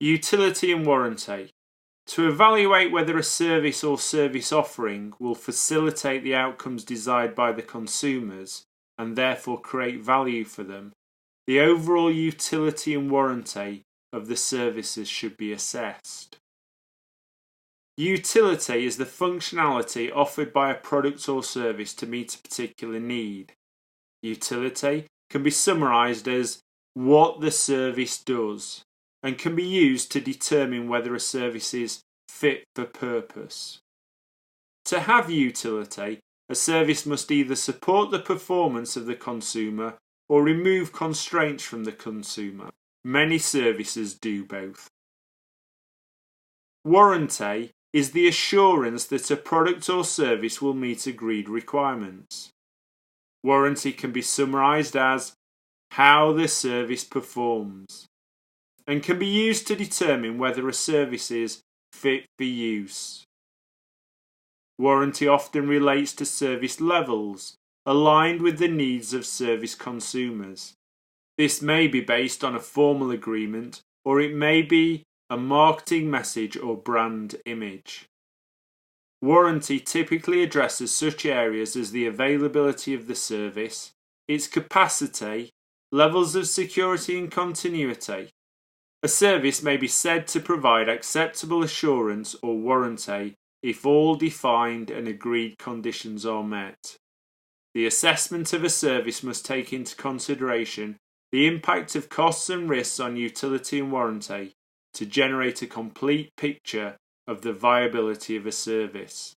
Utility and warranty. To evaluate whether a service or service offering will facilitate the outcomes desired by the consumers and therefore create value for them, the overall utility and warranty of the services should be assessed. Utility is the functionality offered by a product or service to meet a particular need. Utility can be summarized as what the service does and can be used to determine whether a service is fit for purpose. To have utility, a service must either support the performance of the consumer or remove constraints from the consumer. Many services do both. Warranty is the assurance that a product or service will meet agreed requirements. Warranty can be summarized as how the service performs and can be used to determine whether a service is fit for use. Warranty often relates to service levels aligned with the needs of service consumers. This may be based on a formal agreement, or it may be a marketing message or brand image. Warranty typically addresses such areas as the availability of the service, its capacity, levels of security and continuity. A service may be said to provide acceptable assurance or warranty if all defined and agreed conditions are met. The assessment of a service must take into consideration the impact of costs and risks on utility and warranty to generate a complete picture of the viability of a service.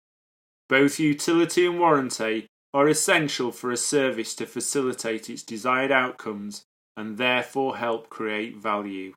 Both utility and warranty are essential for a service to facilitate its desired outcomes and therefore help create value.